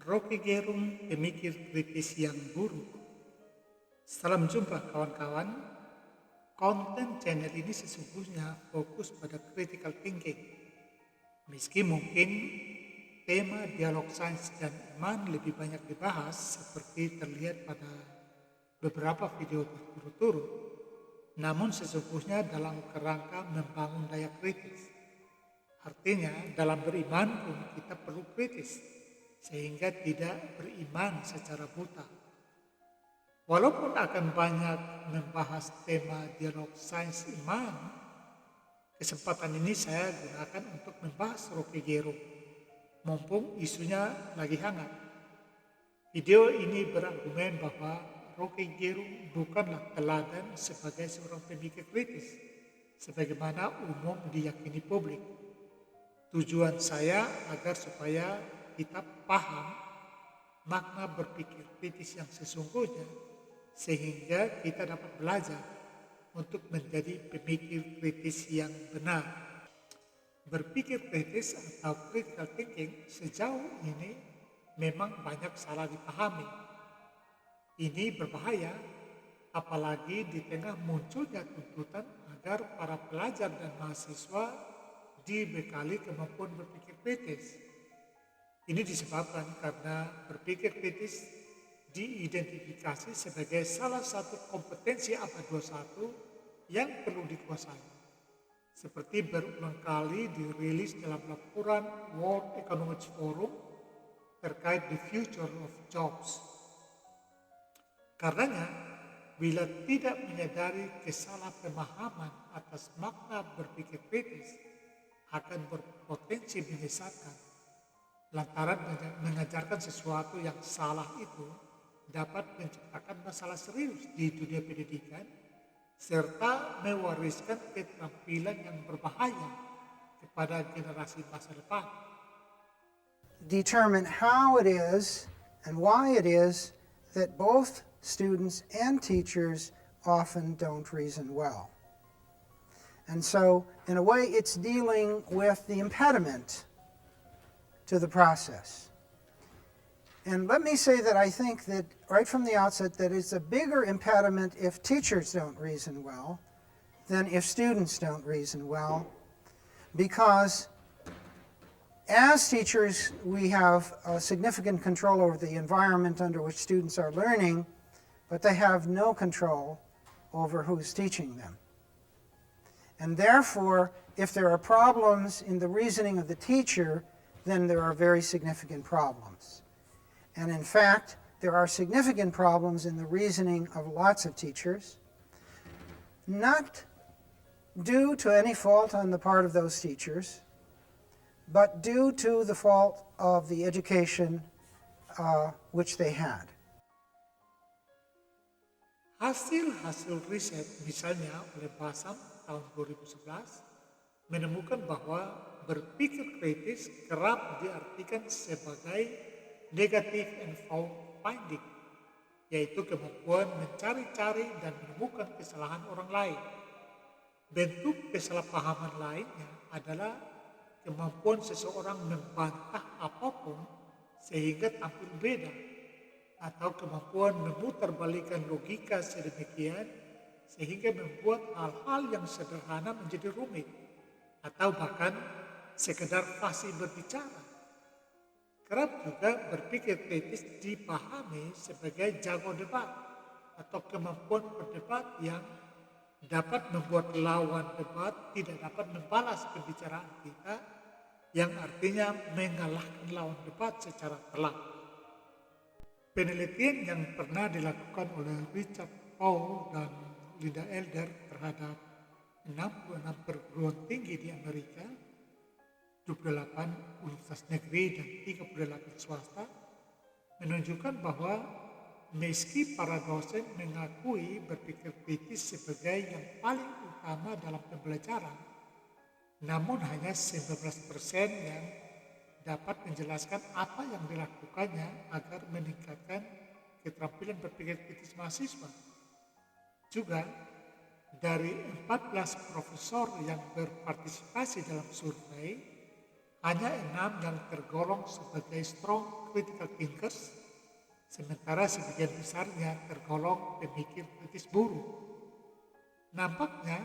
Rocky Gerung, pemikir kritis yang buruk. Salam jumpa kawan-kawan. Konten channel ini sesungguhnya fokus pada critical thinking. Meski mungkin tema dialog sains dan iman lebih banyak dibahas seperti terlihat pada beberapa video berturut-turut, namun sesungguhnya dalam kerangka membangun daya kritis. Artinya dalam beriman pun kita perlu kritis, sehingga tidak beriman secara buta. Walaupun akan banyak membahas tema dialog sains iman, kesempatan ini saya gunakan untuk membahas Rocky Gerung, mumpung isunya lagi hangat. Video ini berargumen bahwa Rocky Gerung bukanlah teladan sebagai seorang pemikir kritis, sebagaimana umum diyakini publik. Tujuan saya agar supaya kita paham makna berpikir kritis yang sesungguhnya, sehingga kita dapat belajar untuk menjadi pemikir kritis yang benar. Berpikir kritis atau critical thinking sejauh ini memang banyak salah dipahami. Ini berbahaya, apalagi di tengah munculnya tuntutan agar para pelajar dan mahasiswa dibekali kemampuan berpikir kritis. Ini disebabkan karena berpikir kritis diidentifikasi sebagai salah satu kompetensi abad 21 yang perlu dikuasai. Seperti berulang kali dirilis dalam laporan World Economic Forum terkait the future of jobs. Karenanya, bila tidak menyadari kesalahpemahaman atas makna berpikir kritis, akan berpotensi menyesatkan. Lantaran mengajarkan sesuatu yang salah itu dapat menciptakan masalah serius di dunia pendidikan serta mewariskan keterampilan yang berbahaya kepada generasi masa depan. Determine how it is and why it is that both students and teachers often don't reason well. And so, in a way, it's dealing with the impediment to the process. And let me say that I think that right from the outset that it's a bigger impediment if teachers don't reason well than if students don't reason well, because as teachers we have significant control over the environment under which students are learning, but they have no control over who's teaching them. And therefore, if there are problems in the reasoning of the teacher, then there are very significant problems. And in fact, there are significant problems in the reasoning of lots of teachers, not due to any fault on the part of those teachers, but due to the fault of the education which they had. Hasil riset misalnya oleh Basam tahun 2011 menemukan bahwa berpikir kritis kerap diartikan sebagai negative and fault finding, yaitu kemampuan mencari-cari dan menemukan kesalahan orang lain. Bentuk kesalahpahaman lainnya adalah kemampuan seseorang membantah apapun sehingga tampil beda, atau kemampuan memutarbalikkan logika sedemikian sehingga membuat hal-hal yang sederhana menjadi rumit, atau bahkan sekedar fasih berbicara. Kerap juga berpikir kritis dipahami sebagai jago debat atau kemampuan berdebat yang dapat membuat lawan debat tidak dapat membalas pembicaraan kita, yang artinya mengalahkan lawan debat secara telak. Penelitian yang pernah dilakukan oleh Richard Paul dan Linda Elder terhadap 66 perguruan tinggi di Amerika, 28 universitas negeri dan 38 swasta, menunjukkan bahwa meski para dosen mengakui berpikir kritis sebagai yang paling utama dalam pembelajaran, namun hanya 19% yang dapat menjelaskan apa yang dilakukannya agar meningkatkan keterampilan berpikir kritis mahasiswa. Juga, dari 14 profesor yang berpartisipasi dalam survei, Hanya 6 yang tergolong sebagai strong critical thinkers, sementara sebagian besarnya tergolong pemikir kritis buruk. Nampaknya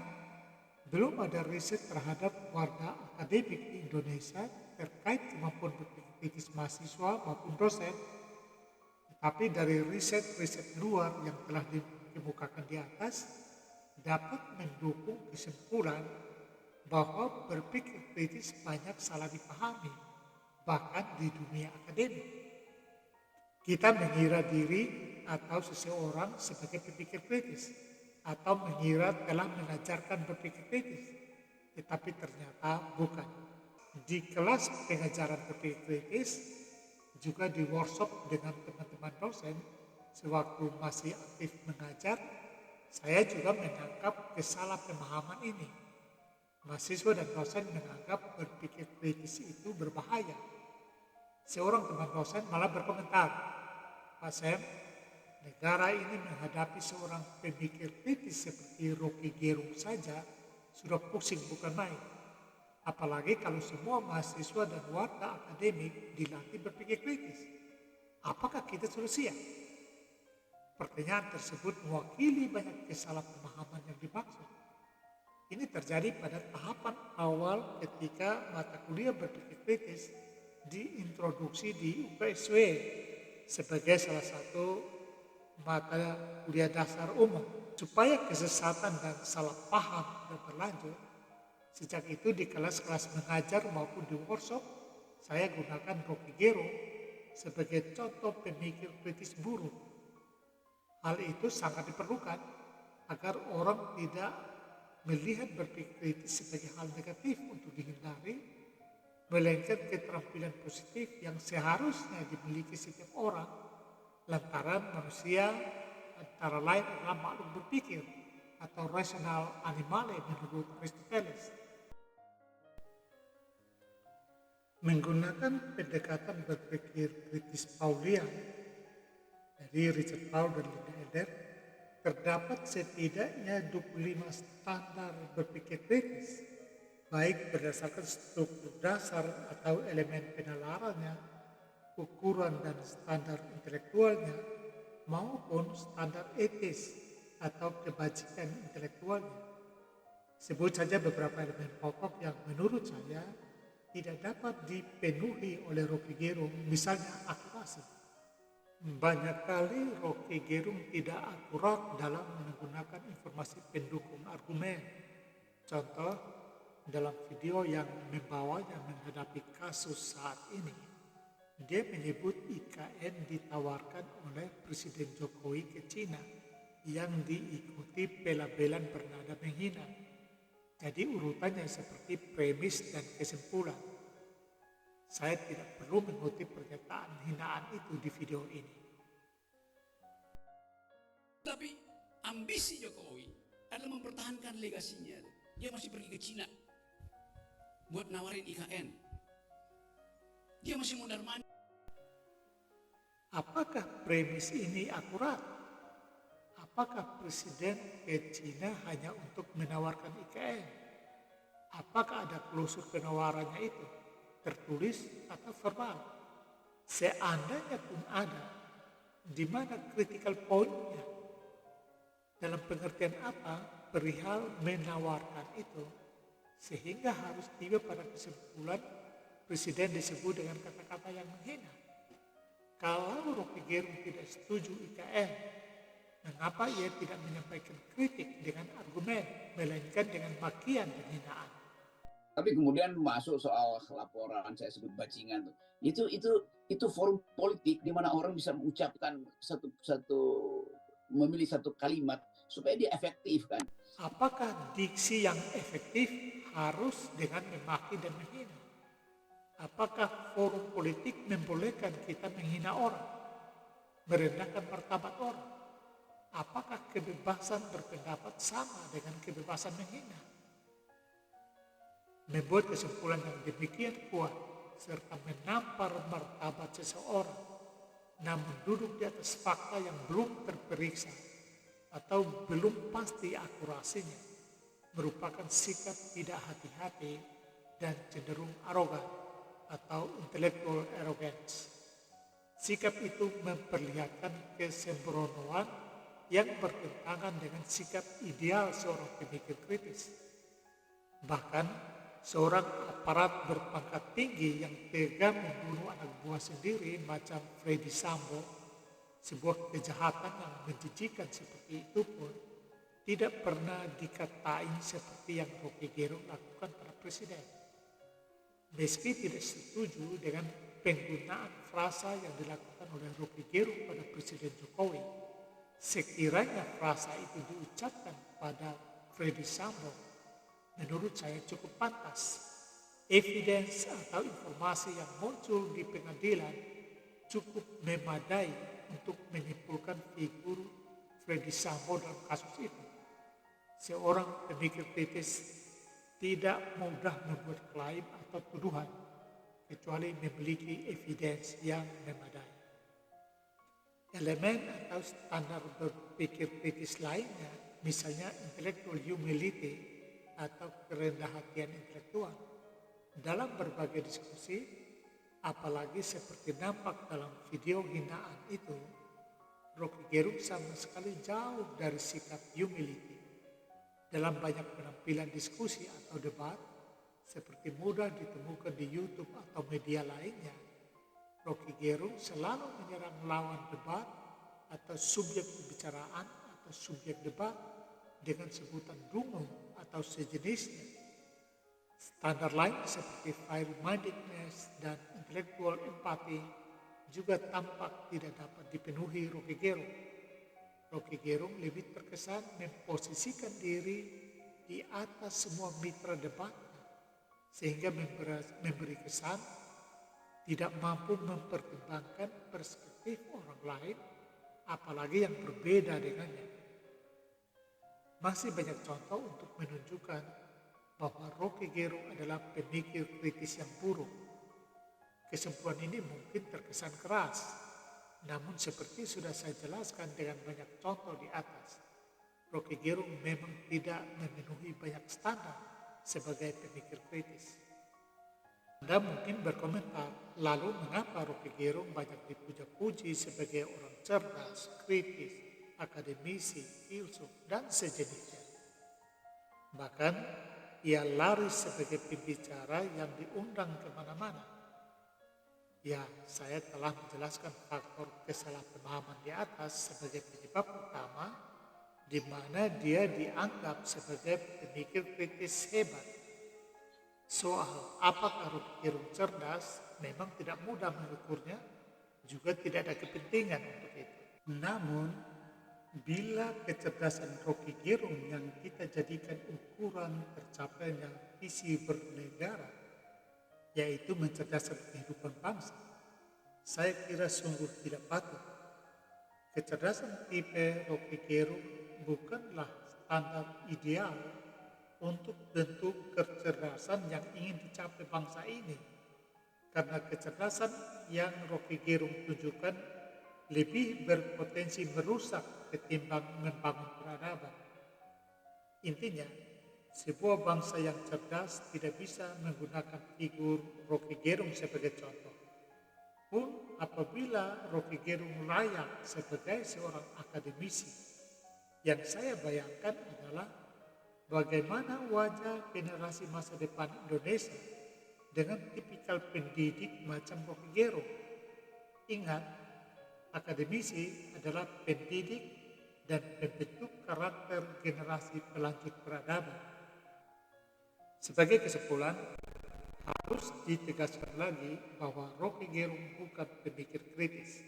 belum ada riset terhadap warga akademik di Indonesia terkait kemampuan berpikir kritis mahasiswa maupun dosen, tetapi dari riset-riset luar yang telah dikemukakan di atas dapat mendukung kesimpulan bahwa berpikir kritis banyak salah dipahami, bahkan di dunia akademik. Kita mengira diri atau seseorang sebagai pemikir kritis, atau mengira telah mengajarkan berpikir kritis, tetapi ternyata bukan. Di kelas pengajaran berpikir kritis, juga di workshop dengan teman-teman dosen, sewaktu masih aktif mengajar, saya juga menangkap kesalahpahaman ini. Mahasiswa dan dosen menganggap berpikir kritis itu berbahaya. Seorang teman dosen malah berkomentar, "Pak Sam, negara ini menghadapi seorang pemikir kritis seperti Rocky Gerung saja sudah pusing bukan main. Apalagi kalau semua mahasiswa dan warga akademik dilatih berpikir kritis. Apakah kita sudah siap?" Pertanyaan tersebut mewakili banyak kesalahpahaman yang dimaksud. Ini terjadi pada tahapan awal ketika mata kuliah berpikir kritis diintroduksi di UPSW sebagai salah satu mata kuliah dasar umum. Supaya kesesatan dan salah paham tidak berlanjut, sejak itu di kelas-kelas mengajar maupun di workshop, saya gunakan Rocky Gerung sebagai contoh pemikir kritis buruk. Hal itu sangat diperlukan agar orang tidak melihat berpikir kritis sebagai hal negatif untuk dihindari, melainkan keterampilan positif yang seharusnya dimiliki setiap orang, lantaran manusia antara lain adalah makhluk berpikir atau rational animale menurut Aristoteles. Menggunakan pendekatan berpikir kritis Paulian dari Richard Paul dan Linda Elder, terdapat setidaknya 25 standar berpikir kritis, baik berdasarkan struktur dasar atau elemen penalarannya, ukuran dan standar intelektualnya, maupun standar etis atau kebajikan intelektualnya. Sebut saja beberapa elemen pokok yang menurut saya tidak dapat dipenuhi oleh Rocky Gerung, misalnya akurasi. Banyak kali Rocky Gerung tidak akurat dalam menggunakan informasi pendukung argumen. Contoh, dalam video yang membawanya menghadapi kasus saat ini, dia menyebut IKN ditawarkan oleh Presiden Jokowi ke Cina yang diikuti pelabelan bernada menghina. Jadi urutannya seperti premis dan kesimpulan. Saya tidak perlu mengutip pernyataan hinaan itu di video ini. Tapi ambisi Jokowi adalah mempertahankan legasinya. Dia masih pergi ke Cina buat nawarin IKN. Dia masih mondar-mandir. Apakah premis ini akurat? Apakah Presiden ke Cina hanya untuk menawarkan IKN? Apakah ada klausur penawarannya itu, tertulis atau verbal? Seandainya pun ada, di mana critical point-nya? Dalam pengertian apa perihal menawarkan itu, sehingga harus tiba pada kesimpulan Presiden disebut dengan kata-kata yang menghina? Kalau Rocky Gerung tidak setuju IKN, mengapa ia tidak menyampaikan kritik dengan argumen, melainkan dengan makian dan hinaan? Tapi kemudian masuk soal laporan saya sebut bajingan tuh. Itu forum politik di mana orang bisa mengucapkan memilih satu kalimat supaya dia efektif kan. Apakah diksi yang efektif harus dengan memaki dan menghina? Apakah forum politik membolehkan kita menghina orang, merendahkan martabat orang? Apakah kebebasan berpendapat sama dengan kebebasan menghina? Membuat kesimpulan yang demikian kuat serta menampar martabat seseorang, namun duduk di atas fakta yang belum terperiksa atau belum pasti akurasinya, merupakan sikap tidak hati-hati dan cenderung arogan. atau intellectual arrogance. Sikap itu memperlihatkan kesembronoan yang bertentangan dengan sikap ideal seorang pemikir kritis. Bahkan seorang aparat berpangkat tinggi yang tega membunuh anak buah sendiri macam Freddy Sambo, sebuah kejahatan yang menjijikan seperti itu pun tidak pernah dikatain seperti yang Rocky Gerung lakukan pada presiden. Meski tidak setuju dengan penggunaan frasa yang dilakukan oleh Rocky Gerung pada Presiden Jokowi, sekiranya frasa itu diucapkan pada Freddy Sambo, menurut saya cukup pantas. Evidence atau informasi yang muncul di pengadilan cukup memadai untuk menyimpulkan figur Freddy Sambo dalam kasus itu. Seorang pemikir kritis tidak mudah membuat klaim atau tuduhan kecuali memiliki evidence yang memadai. Elemen atau standar berpikir kritis lainnya, misalnya intellectual humility atau kerendahan hatian intelektual. Dalam berbagai diskusi, apalagi seperti nampak dalam video hinaan itu, Rocky Gerung sama sekali jauh dari sikap humility. Dalam banyak penampilan diskusi atau debat, seperti mudah ditemukan di YouTube atau media lainnya, Rocky Gerung selalu menyerang lawan debat atau subjek pembicaraan atau subjek debat dengan sebutan dungu atau sejenisnya. Standar lain seperti fair-mindedness dan intellectual empathy juga tampak tidak dapat dipenuhi Rocky Gerung. Rocky Gerung lebih terkesan memposisikan diri di atas semua mitra debatnya, sehingga memberi kesan tidak mampu mempertimbangkan perspektif orang lain, apalagi yang berbeda dengannya. Masih banyak contoh untuk menunjukkan bahwa Rocky Gerung adalah pemikir kritis yang buruk. Kesimpulan ini mungkin terkesan keras, namun seperti sudah saya jelaskan dengan banyak contoh di atas, Rocky Gerung memang tidak memenuhi banyak standar sebagai pemikir kritis. Anda mungkin berkomentar, lalu mengapa Rocky Gerung banyak dipuja-puji sebagai orang cerdas, kritis, akademisi, filsuf, dan sejenisnya. Bahkan, ia laris sebagai pembicara yang diundang kemana-mana. Ya, saya telah menjelaskan faktor kesalahpahaman di atas sebagai penyebab utama di mana dia dianggap sebagai pemikir kritis hebat. Soal apakah Rocky Gerung cerdas memang tidak mudah mengukurnya, juga tidak ada kepentingan untuk itu. Namun, bila kecerdasan Rocky Gerung yang kita jadikan ukuran tercapainya visi bernegara, yaitu mencerdaskan kehidupan bangsa, saya kira sungguh tidak patut. Kecerdasan tipe Rocky Gerung bukanlah standar ideal untuk bentuk kecerdasan yang ingin dicapai bangsa ini, karena kecerdasan yang Rocky Gerung tunjukkan lebih berpotensi merusak ketimbang membangun peradaban. Intinya, sebuah bangsa yang cerdas tidak bisa menggunakan figur Rocky Gerung sebagai contoh. Pun apabila Rocky Gerung layak sebagai seorang akademisi, yang saya bayangkan adalah bagaimana wajah generasi masa depan Indonesia dengan tipikal pendidik macam Rocky Gerung. Ingat, akademisi adalah pendidik dan membentuk karakter generasi pelanjut peradaban. Sebagai kesimpulan, harus ditegaskan lagi bahwa Rocky Gerung bukan pemikir kritis.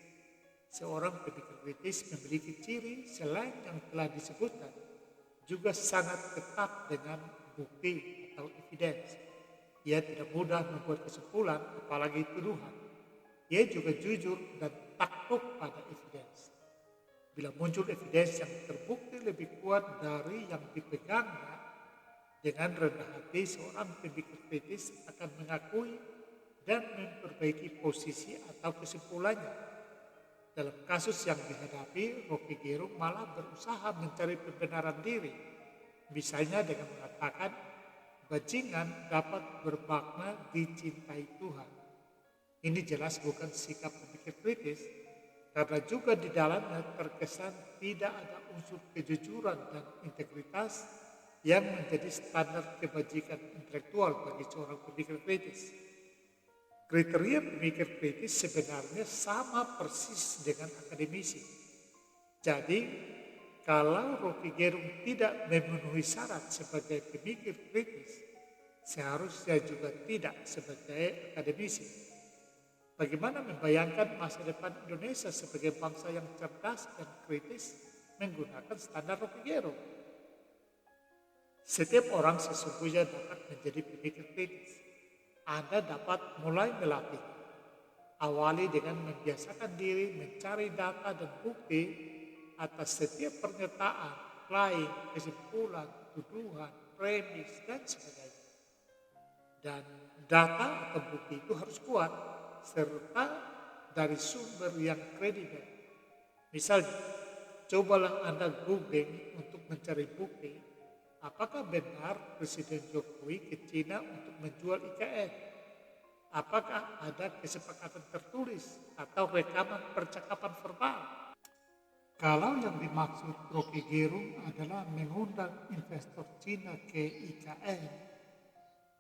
Seorang pemikir kritis memiliki ciri selain yang telah disebutkan, juga sangat ketat dengan bukti atau evidence. Ia tidak mudah membuat kesimpulan, apalagi tuduhan. Ia juga jujur dan takluk pada evidence. Bila muncul evidence yang terbukti lebih kuat dari yang dipegangnya, dengan rendah hati seorang pemikir kritis akan mengakui dan memperbaiki posisi atau kesimpulannya. Dalam kasus yang dihadapi, Rocky Gerung malah berusaha mencari pembenaran diri. Misalnya dengan mengatakan, bajingan dapat bermakna dicintai Tuhan. Ini jelas bukan sikap berpikir kritis, karena juga di dalamnya terkesan tidak ada unsur kejujuran dan integritas yang menjadi standar kebajikan intelektual bagi seorang pemikir kritis. Kriteria pemikir kritis sebenarnya sama persis dengan akademisi. Jadi, kalau Rocky Gerung tidak memenuhi syarat sebagai pemikir kritis, seharusnya juga tidak sebagai akademisi. Bagaimana membayangkan masa depan Indonesia sebagai bangsa yang cerdas dan kritis menggunakan standar Rocky Gerung? Setiap orang sesungguhnya dapat menjadi pemikir kritis. Anda dapat mulai melatih. Awali dengan membiasakan diri mencari data dan bukti atas setiap pernyataan, klaim, kesimpulan, tuduhan, premis, dan sebagainya. Dan data atau bukti itu harus kuat, serta dari sumber yang kredibel. Misalnya, cobalah Anda googling untuk mencari bukti apakah benar Presiden Jokowi ke Cina untuk menjual IKN. Apakah ada kesepakatan tertulis atau rekaman percakapan verbal? Kalau yang dimaksud Rocky Gerung adalah mengundang investor Cina ke IKN,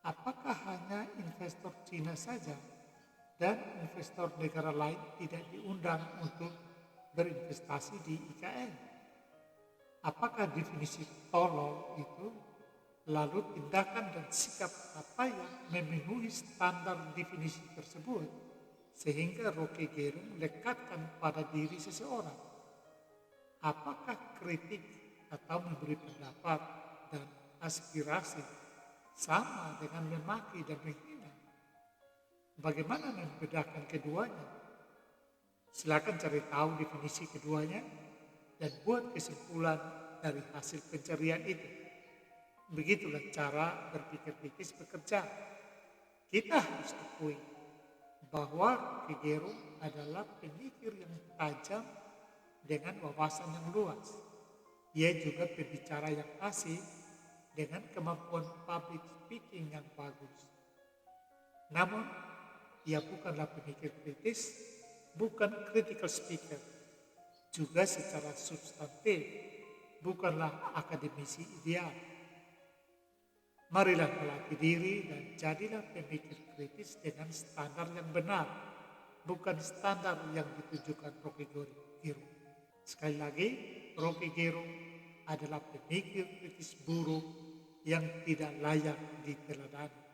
apakah hanya investor Cina saja dan investor negara lain tidak diundang untuk berinvestasi di IKN? Apakah definisi tolol itu lalu tindakan dan sikap apa yang memenuhi standar definisi tersebut sehingga Rocky Gerung lekatkan pada diri seseorang? Apakah kritik atau memberi pendapat dan aspirasi sama dengan memaki dan menghina? Bagaimana membedakan keduanya? Silakan cari tahu definisi keduanya dan buat kesimpulan dari hasil pencarian itu. Begitulah cara berpikir kritis bekerja. Kita harus akui bahwa Rocky Gerung adalah pemikir yang tajam dengan wawasan yang luas. Ia juga pembicara yang fasih dengan kemampuan public speaking yang bagus. Namun, ia bukanlah pemikir kritis, bukan critical speaker. Juga secara substantif, bukanlah akademisi ideal. Marilah melatih diri dan jadilah pemikir kritis dengan standar yang benar, bukan standar yang ditunjukkan Rocky Gerung. Sekali lagi, Rocky Gerung adalah pemikir kritis buruk yang tidak layak diteladani.